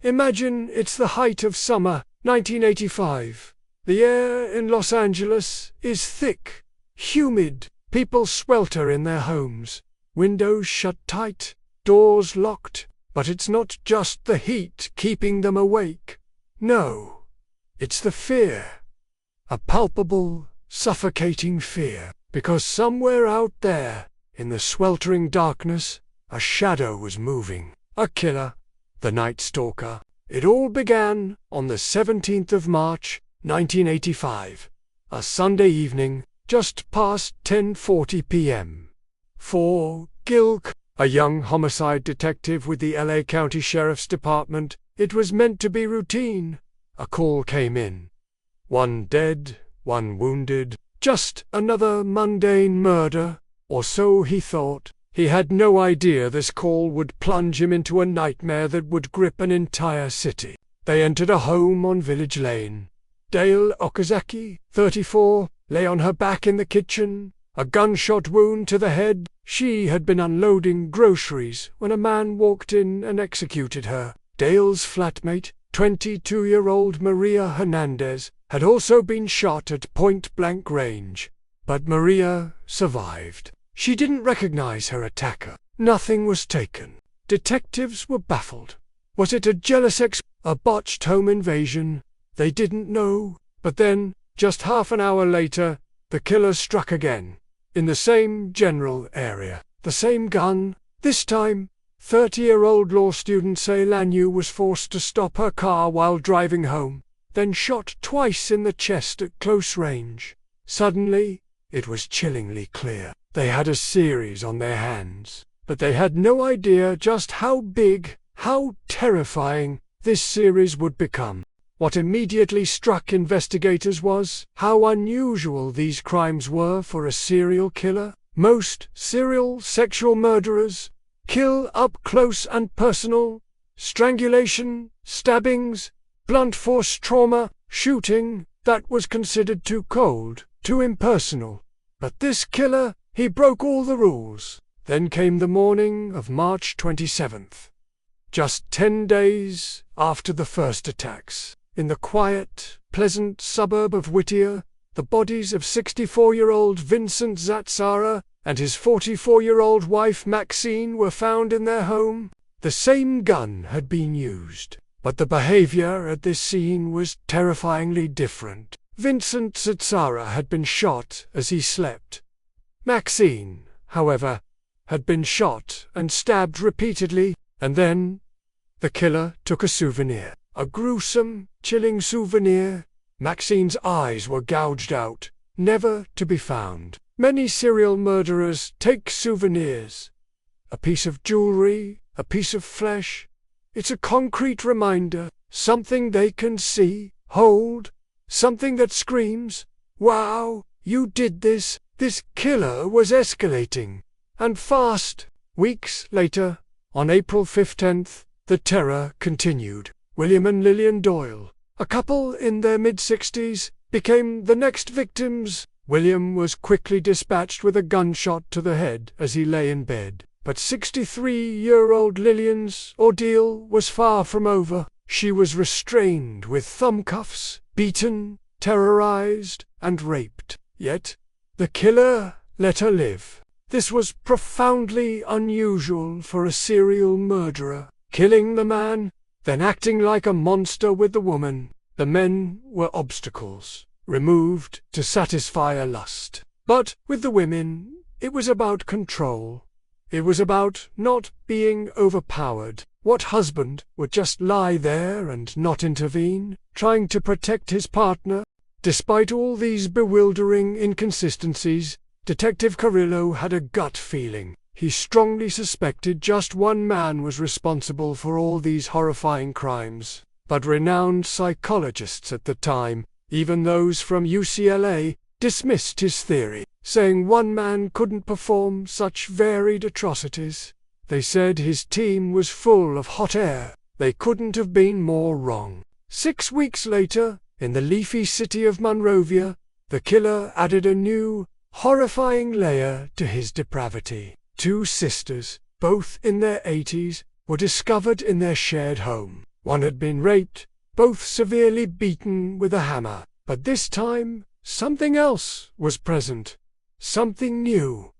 Imagine it's the height of summer, 1985. The air in Los Angeles is thick, humid. People swelter in their homes, windows shut tight, doors locked. But it's not just the heat keeping them awake. No, it's the fear. A palpable, suffocating fear. Because somewhere out there, in the sweltering darkness, a shadow was moving. A killer, the Night Stalker. It all began on the 17th of March, 1985. A Sunday evening, just past 10:40 p.m. For Gilk, a young homicide detective with the LA County Sheriff's Department, it was meant to be routine. A call came in. One dead, one wounded, just another mundane murder, or so he thought. He had no idea this call would plunge him into a nightmare that would grip an entire city. They entered a home on Village Lane. Dale Okazaki, 34, lay on her back in the kitchen, a gunshot wound to the head. She had been unloading groceries when a man walked in and executed her. Dale's flatmate, 22-year-old Maria Hernandez, had also been shot at point-blank range. But Maria survived. She didn't recognize her attacker. Nothing was taken. Detectives were baffled. Was it a jealous a botched home invasion? They didn't know. But then, just half an hour later, the killer struck again. In the same general area. The same gun. This time, 30-year-old law student Say Lanyu was forced to stop her car while driving home, then shot twice in the chest at close range. Suddenly, it was chillingly clear. They had a series on their hands, but they had no idea just how big, how terrifying this series would become. What immediately struck investigators was how unusual these crimes were for a serial killer. Most serial sexual murderers kill up close and personal. Strangulation, stabbings, blunt force trauma, shooting, that was considered too cold, too impersonal. But this killer, he broke all the rules. Then came the morning of March 27th. Just 10 days after the first attacks. In the quiet, pleasant suburb of Whittier, the bodies of 64-year-old Vincent Zatzara and his 44-year-old wife Maxine were found in their home. The same gun had been used, but the behavior at this scene was terrifyingly different. Vincent Zatzara had been shot as he slept. Maxine, however, had been shot and stabbed repeatedly, and then the killer took a souvenir. A gruesome, chilling souvenir. Maxine's eyes were gouged out, never to be found. Many serial murderers take souvenirs. A piece of jewelry, a piece of flesh. It's a concrete reminder, something they can see, hold, something that screams, "Wow, you did this." This killer was escalating, and fast. Weeks later, on April 15th, the terror continued. William and Lillian Doyle, a couple in their mid-60s, became the next victims. William was quickly dispatched with a gunshot to the head as he lay in bed. But 63-year-old Lillian's ordeal was far from over. She was restrained with thumb cuffs, beaten, terrorized, and raped. Yet, the killer let her live. This was profoundly unusual for a serial murderer. Killing the man, then acting like a monster with the woman. The men were obstacles, removed to satisfy a lust. But with the women, it was about control. It was about not being overpowered. What husband would just lie there and not intervene, trying to protect his partner? Despite all these bewildering inconsistencies, Detective Carrillo had a gut feeling. He strongly suspected just one man was responsible for all these horrifying crimes. But renowned psychologists at the time, even those from UCLA, dismissed his theory, saying one man couldn't perform such varied atrocities. They said his team was full of hot air. They couldn't have been more wrong. 6 weeks later, in the leafy city of Monrovia, the killer added a new, horrifying layer to his depravity. 2 sisters, both in their 80s, were discovered in their shared home. One had been raped, both severely beaten with a hammer. But this time, something else was present. Something new.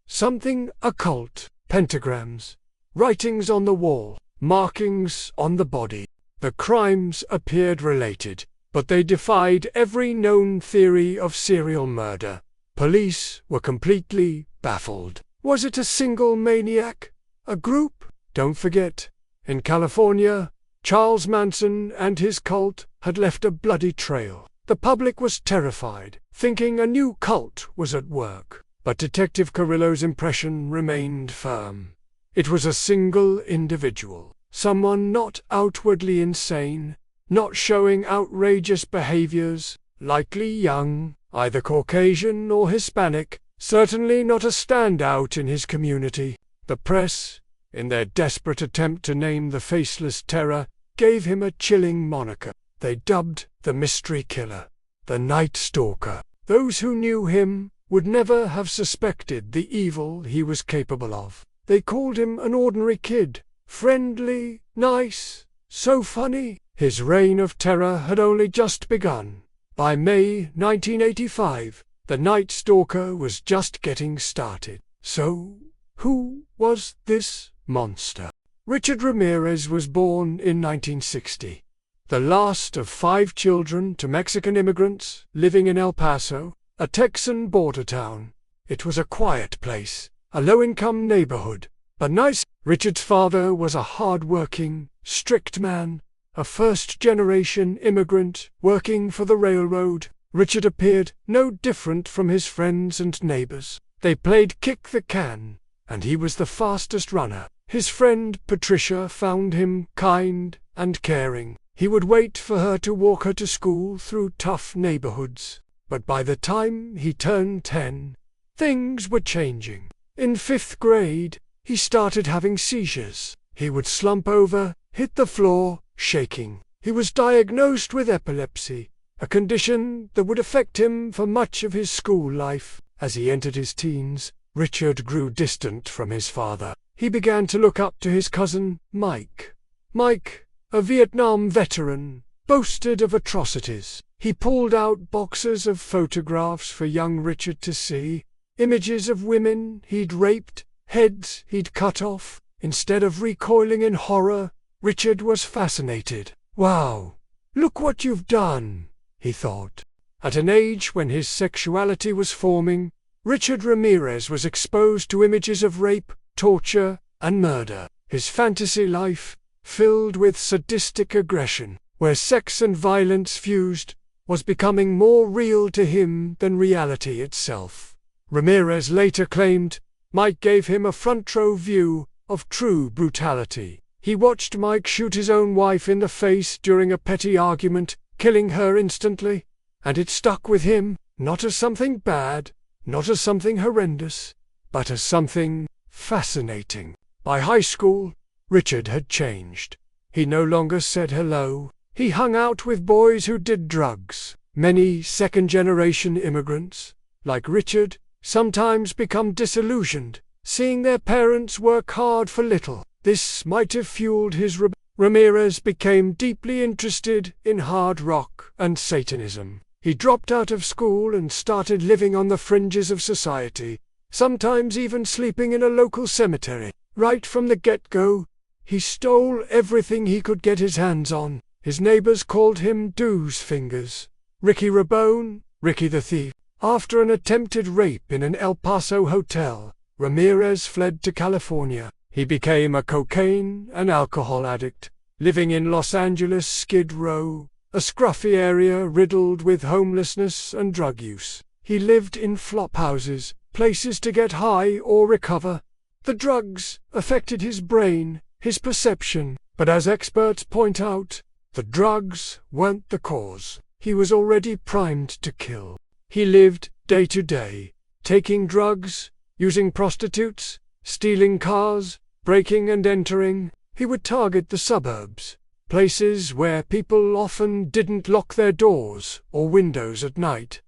Something occult. Pentagrams. Writings on the wall. Markings on the body. The crimes appeared related, but they defied every known theory of serial murder. Police were completely baffled. Was it a single maniac? A group? Don't forget, in California, Charles Manson and his cult had left a bloody trail. The public was terrified, thinking a new cult was at work. But Detective Carrillo's impression remained firm. It was a single individual. Someone not outwardly insane, not showing outrageous behaviors, likely young, either Caucasian or Hispanic, certainly not a standout in his community. The press, in their desperate attempt to name the faceless terror, gave him a chilling moniker. They dubbed the mystery killer, the night stalker. Those who knew him would never have suspected the evil he was capable of. They called him an ordinary kid, friendly, nice, so funny. His reign of terror had only just begun. By May 1985, the Night Stalker was just getting started. So, who was this monster? Richard Ramirez was born in 1960. The last of 5 children to Mexican immigrants living in El Paso, a Texan border town. It was a quiet place, a low-income neighborhood, but nice. Richard's father was a hard-working, strict man, a first-generation immigrant working for the railroad. Richard appeared no different from his friends and neighbors. They played kick the can, and he was the fastest runner. His friend Patricia found him kind and caring. He would wait for her to walk her to school through tough neighborhoods. But by the time he turned 10, things were changing. In 5th grade, he started having seizures. He would slump over, hit the floor, shaking. He was diagnosed with epilepsy, a condition that would affect him for much of his school life. As he entered his teens, Richard grew distant from his father. He began to look up to his cousin, Mike. Mike, a Vietnam veteran, boasted of atrocities. He pulled out boxes of photographs for young Richard to see, images of women he'd raped, heads he'd cut off. Instead of recoiling in horror, Richard was fascinated. "Wow, look what you've done," he thought. At an age when his sexuality was forming, Richard Ramirez was exposed to images of rape, torture, and murder. His fantasy life, filled with sadistic aggression, where sex and violence fused, was becoming more real to him than reality itself. Ramirez later claimed Mike gave him a front-row view of true brutality. He watched Mike shoot his own wife in the face during a petty argument, killing her instantly, and it stuck with him, not as something bad, not as something horrendous, but as something fascinating. By high school, Richard had changed. He no longer said hello. He hung out with boys who did drugs. Many second-generation immigrants, like Richard, sometimes become disillusioned, seeing their parents work hard for little. This might have fueled his Ramirez became deeply interested in hard rock and Satanism. He dropped out of school and started living on the fringes of society, sometimes even sleeping in a local cemetery. Right from the get-go, he stole everything he could get his hands on. His neighbors called him Dew's Fingers, Ricky Rabone, Ricky the Thief. After an attempted rape in an El Paso hotel, Ramirez fled to California. He became a cocaine and alcohol addict, living in Los Angeles' Skid Row, a scruffy area riddled with homelessness and drug use. He lived in flop houses, places to get high or recover. The drugs affected his brain, his perception, but as experts point out, the drugs weren't the cause. He was already primed to kill. He lived day to day, taking drugs, using prostitutes, stealing cars, breaking and entering. He would target the suburbs, places where people often didn't lock their doors or windows at night.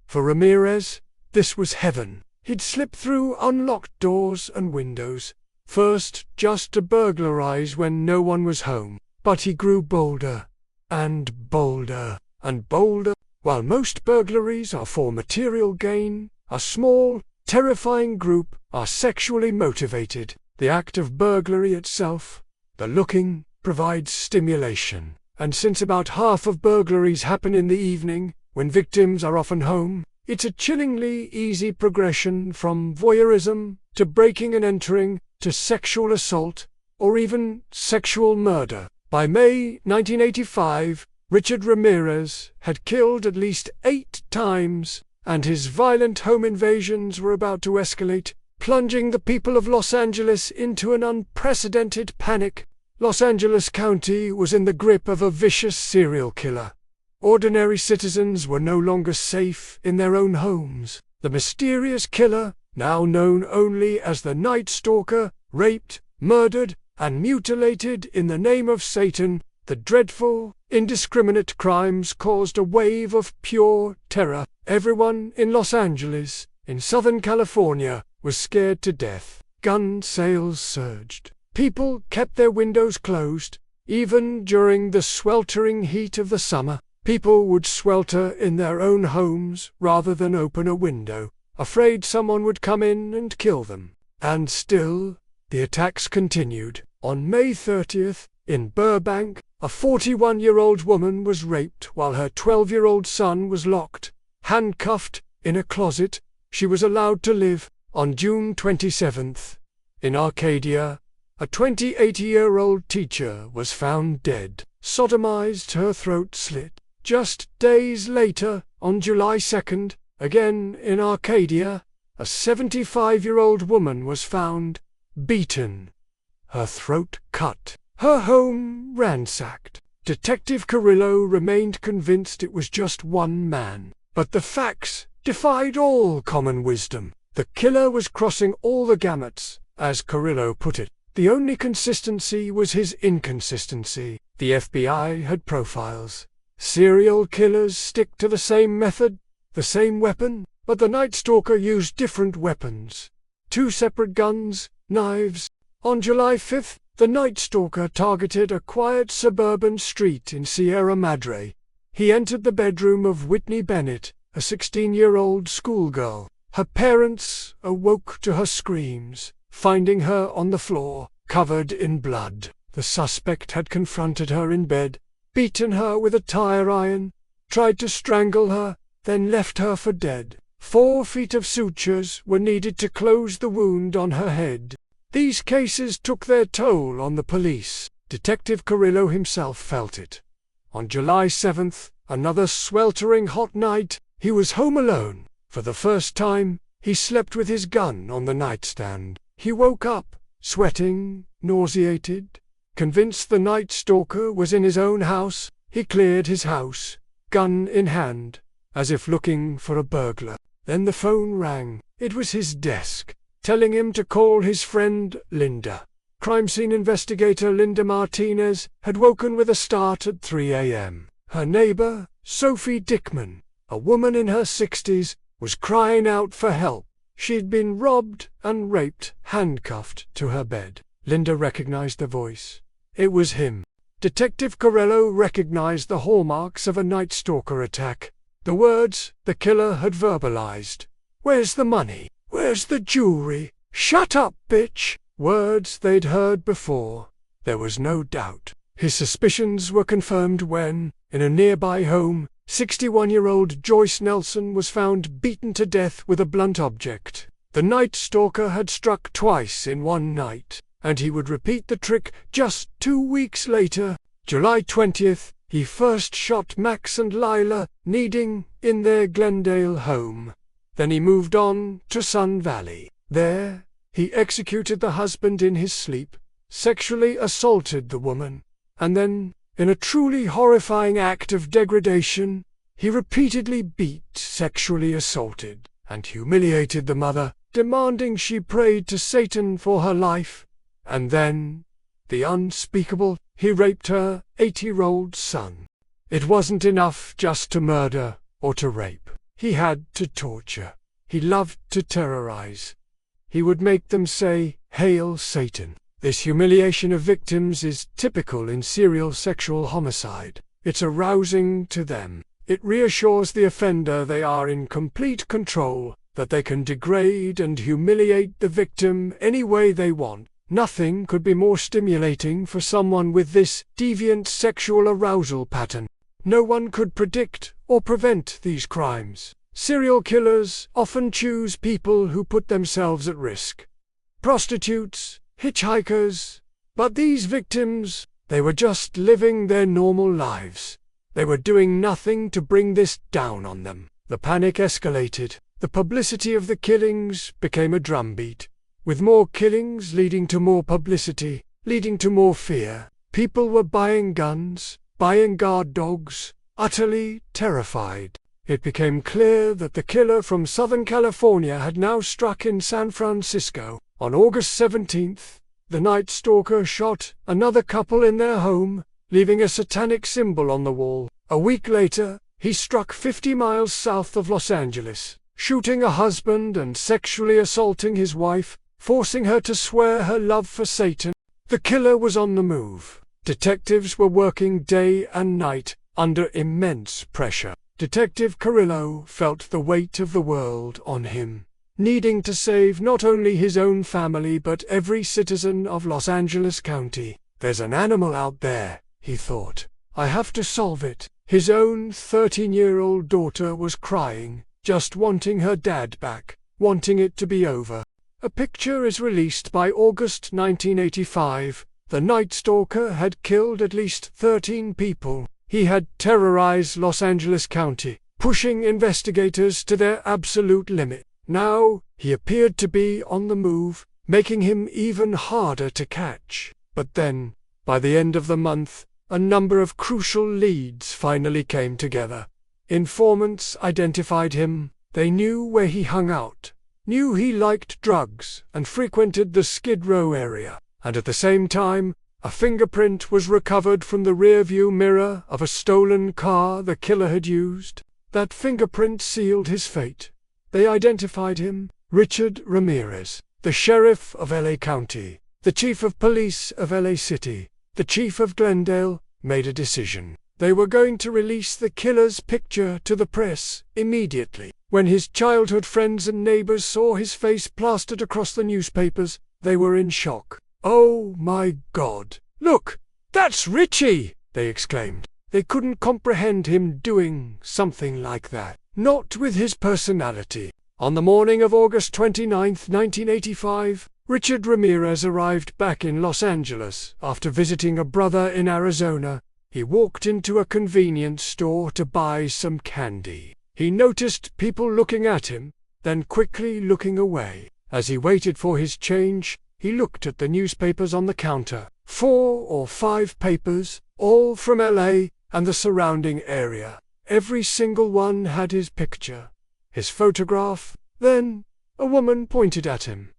For Ramirez, this was heaven. He'd slip through unlocked doors and windows, first just to burglarize when no one was home. but he grew bolder, and bolder, and bolder. While most burglaries are for material gain, a small, terrifying group are sexually motivated. The act of burglary itself, the looking, provides stimulation. And since about half of burglaries happen in the evening, when victims are often home, it's a chillingly easy progression from voyeurism to breaking and entering to sexual assault or even sexual murder. By May 1985, Richard Ramirez had killed at least 8 times, and his violent home invasions were about to escalate, plunging the people of Los Angeles into an unprecedented panic. Los Angeles County was in the grip of a vicious serial killer. Ordinary citizens were no longer safe in their own homes. The mysterious killer, now known only as the Nightstalker, raped, murdered, and mutilated in the name of Satan. The dreadful, indiscriminate crimes caused a wave of pure terror. Everyone in Los Angeles, in Southern California, was scared to death. Gun sales surged. People kept their windows closed. Even during the sweltering heat of the summer, people would swelter in their own homes rather than open a window, afraid someone would come in and kill them. And still, the attacks continued. On May 30th, in Burbank, a 41-year-old woman was raped while her 12-year-old son was locked, handcuffed, in a closet. She was allowed to live. On June 27th, in Arcadia, a 28-year-old teacher was found dead, sodomized, her throat slit. Just days later, on July 2nd, again in Arcadia, a 75-year-old woman was found, beaten, her throat cut, her home ransacked. Detective Carrillo remained convinced it was just one man, but the facts defied all common wisdom. The killer was crossing all the gamuts, as Carrillo put it. The only consistency was his inconsistency. The FBI had profiles. Serial killers stick to the same method, the same weapon, but the Nightstalker used different weapons. 2 separate guns, knives. On July 5th, the Nightstalker targeted a quiet suburban street in Sierra Madre. He entered the bedroom of Whitney Bennett, a 16-year-old schoolgirl. Her parents awoke to her screams, finding her on the floor, covered in blood. The suspect had confronted her in bed, beaten her with a tire iron, tried to strangle her, then left her for dead. 4 feet of sutures were needed to close the wound on her head. These cases took their toll on the police. Detective Carrillo himself felt it. On July 7th, another sweltering hot night, he was home alone. For the first time, he slept with his gun on the nightstand. He woke up, sweating, nauseated. Convinced the Nightstalker was in his own house, he cleared his house, gun in hand, as if looking for a burglar. Then the phone rang. It was his desk, telling him to call his friend Linda. Crime scene investigator Linda Martinez had woken with a start at 3 a.m. Her neighbor, Sophie Dickman, a woman in her 60s, was crying out for help. She'd been robbed and raped, handcuffed to her bed. Linda recognized the voice. It was him. Detective Carrillo recognized the hallmarks of a Nightstalker attack. The words the killer had verbalized. "Where's the money? Where's the jewelry? Shut up, bitch!" Words they'd heard before. There was no doubt. His suspicions were confirmed when, in a nearby home, 61-year-old Joyce Nelson was found beaten to death with a blunt object. The Nightstalker had struck twice in one night, and he would repeat the trick just 2 weeks later. July 20th, he first shot Max and Lila Needing in their Glendale home. Then he moved on to Sun Valley. There, he executed the husband in his sleep, sexually assaulted the woman, and then, in a truly horrifying act of degradation, he repeatedly beat, sexually assaulted, and humiliated the mother, demanding she prayed to Satan for her life. And then, the unspeakable, he raped her 8-year-old son. It wasn't enough just to murder or to rape. He had to torture. He loved to terrorize. He would make them say, "Hail Satan." This humiliation of victims is typical in serial sexual homicide. It's arousing to them. It reassures the offender they are in complete control, that they can degrade and humiliate the victim any way they want. Nothing could be more stimulating for someone with this deviant sexual arousal pattern. No one could predict or prevent these crimes. Serial killers often choose people who put themselves at risk. Prostitutes, hitchhikers. But these victims, they were just living their normal lives. They were doing nothing to bring this down on them. The panic escalated. The publicity of the killings became a drumbeat, with more killings leading to more publicity, leading to more fear. People were buying guns, buying guard dogs, utterly terrified. It became clear that the killer from Southern California had now struck in San Francisco. On August 17th, the Night Stalker shot another couple in their home, leaving a satanic symbol on the wall. A week later, he struck 50 miles south of Los Angeles, shooting a husband and sexually assaulting his wife, forcing her to swear her love for Satan. The killer was on the move. Detectives were working day and night under immense pressure. Detective Carrillo felt the weight of the world on him, needing to save not only his own family but every citizen of Los Angeles County. There's an animal out there, he thought. I have to solve it. His own 13-year-old daughter was crying, just wanting her dad back, wanting it to be over. A picture is released by August 1985. The Night Stalker had killed at least 13 people. He had terrorized Los Angeles County, pushing investigators to their absolute limit. Now, he appeared to be on the move, making him even harder to catch. But then, by the end of the month, a number of crucial leads finally came together. Informants identified him. They knew where he hung out, knew he liked drugs and frequented the Skid Row area. And at the same time, a fingerprint was recovered from the rearview mirror of a stolen car the killer had used. That fingerprint sealed his fate. They identified him, Richard Ramirez, the sheriff of LA County, the chief of police of LA City, the chief of Glendale, made a decision. They were going to release the killer's picture to the press immediately. When his childhood friends and neighbors saw his face plastered across the newspapers, they were in shock. "Oh my God! Look, that's Richie!" they exclaimed. They couldn't comprehend him doing something like that. Not with his personality. On the morning of August 29, 1985, Richard Ramirez arrived back in Los Angeles after visiting a brother in Arizona. He walked into a convenience store to buy some candy. He noticed people looking at him, then quickly looking away. As he waited for his change, he looked at the newspapers on the counter. 4 or 5 papers, all from LA and the surrounding area. Every single one had his picture, his photograph. Then, a woman pointed at him.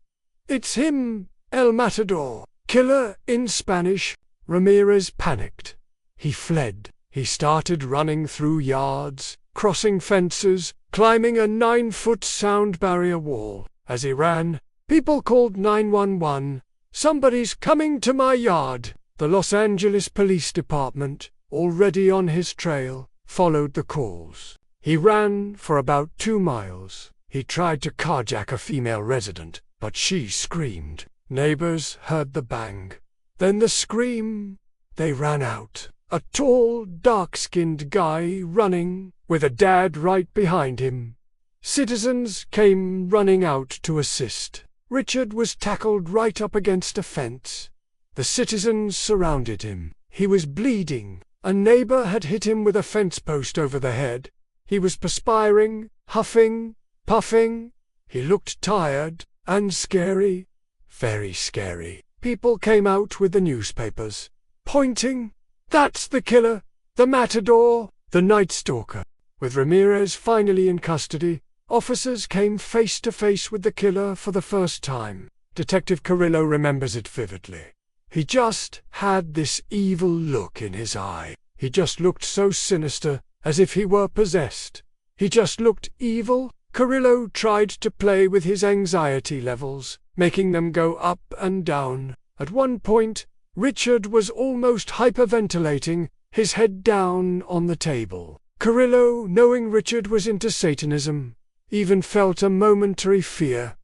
"It's him, El Matador, killer in Spanish." Ramirez panicked. He fled. He started running through yards, crossing fences, climbing a 9-foot sound barrier wall. As he ran, people called 911. "Somebody's coming to my yard." The Los Angeles Police Department, already on his trail, followed the calls. He ran for about 2 miles. He tried to carjack a female resident, but she screamed. Neighbors heard the bang. Then the scream. They ran out. A tall, dark-skinned guy running, with a dad right behind him. Citizens came running out to assist. Richard was tackled right up against a fence. The citizens surrounded him. He was bleeding. A neighbor had hit him with a fence post over the head. He was perspiring, huffing, puffing. He looked tired and scary. Very scary. People came out with the newspapers, pointing. "That's the killer, the Matador, the Night Stalker." With Ramirez finally in custody, officers came face to face with the killer for the first time. Detective Carrillo remembers it vividly. He just had this evil look in his eye. He just looked so sinister, as if he were possessed. He just looked evil. Carrillo tried to play with his anxiety levels, making them go up and down. At one point, Richard was almost hyperventilating, his head down on the table. Carrillo, knowing Richard was into Satanism, even felt a momentary fear.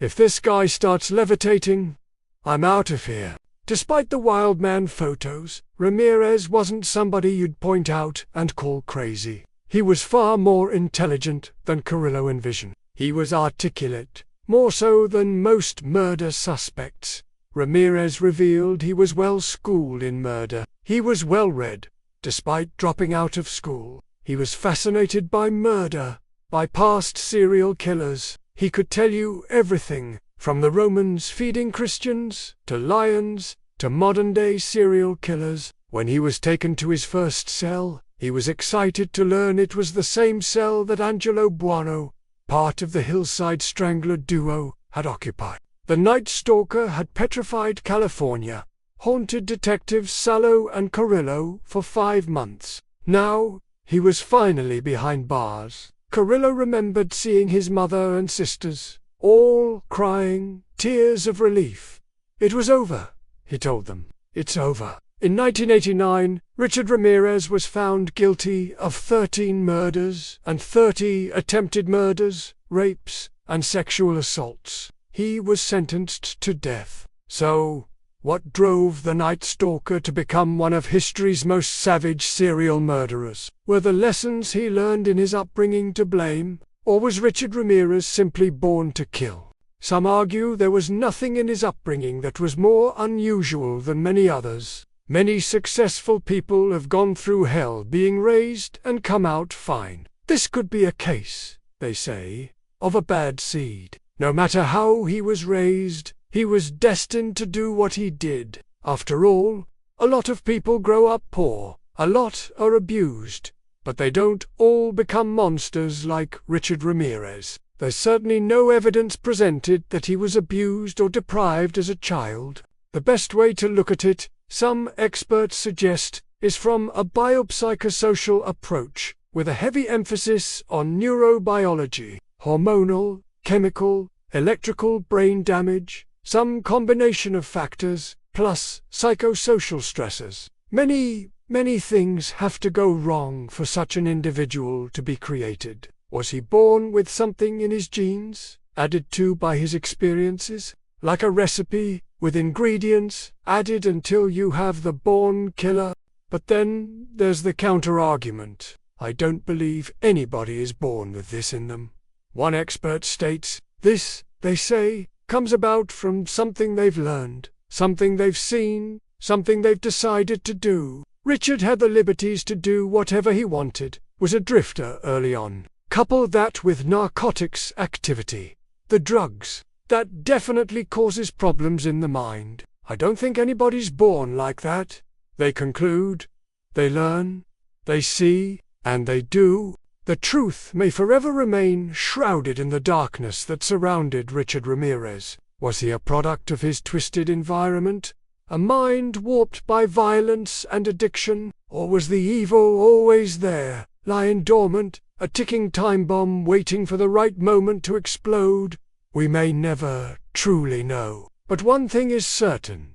If this guy starts levitating, I'm out of here. Despite the wild man photos, Ramirez wasn't somebody you'd point out and call crazy. He was far more intelligent than Carrillo envisioned. He was articulate, more so than most murder suspects. Ramirez revealed he was well schooled in murder. He was well read. Despite dropping out of school, he was fascinated by murder, by past serial killers. He could tell you everything, from the Romans feeding Christians, to lions, to modern-day serial killers. When he was taken to his first cell, he was excited to learn it was the same cell that Angelo Buono, part of the Hillside Strangler duo, had occupied. The Night Stalker had petrified California, haunted detectives Salo and Carrillo for 5 months. Now, he was finally behind bars. Carrillo remembered seeing his mother and sisters, all crying, tears of relief. It was over, he told them. It's over. In 1989, Richard Ramirez was found guilty of 13 murders and 30 attempted murders, rapes, and sexual assaults. He was sentenced to death. So, what drove the Night Stalker to become one of history's most savage serial murderers? Were the lessons he learned in his upbringing to blame, or was Richard Ramirez simply born to kill? Some argue there was nothing in his upbringing that was more unusual than many others. Many successful people have gone through hell being raised and come out fine. This could be a case, they say, of a bad seed. No matter how he was raised, he was destined to do what he did. After all, a lot of people grow up poor, a lot are abused, but they don't all become monsters like Richard Ramirez. There's certainly no evidence presented that he was abused or deprived as a child. The best way to look at it, some experts suggest, is from a biopsychosocial approach, with a heavy emphasis on neurobiology, hormonal, chemical, electrical brain damage, some combination of factors, plus psychosocial stressors. Many things have to go wrong for such an individual to be created. Was he born with something in his genes, added to by his experiences? Like a recipe, with ingredients added until you have the born killer? But then there's the counter-argument. I don't believe anybody is born with this in them. One expert states, this, they say, comes about from something they've learned, something they've seen, something they've decided to do. Richard had the liberties to do whatever he wanted, was a drifter early on. Couple that with narcotics activity, the drugs. That definitely causes problems in the mind. I don't think anybody's born like that. They conclude, they learn, they see, and they do. The truth may forever remain shrouded in the darkness that surrounded Richard Ramirez. Was he a product of his twisted environment? A mind warped by violence and addiction? Or was the evil always there, lying dormant, a ticking time bomb waiting for the right moment to explode? We may never truly know. But one thing is certain.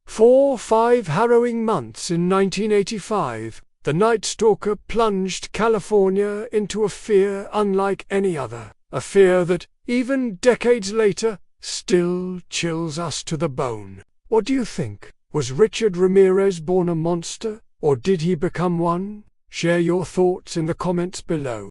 4-5 harrowing months in 1985, the Night Stalker plunged California into a fear unlike any other. A fear that, even decades later, still chills us to the bone. What do you think? Was Richard Ramirez born a monster, or did he become one? Share your thoughts in the comments below.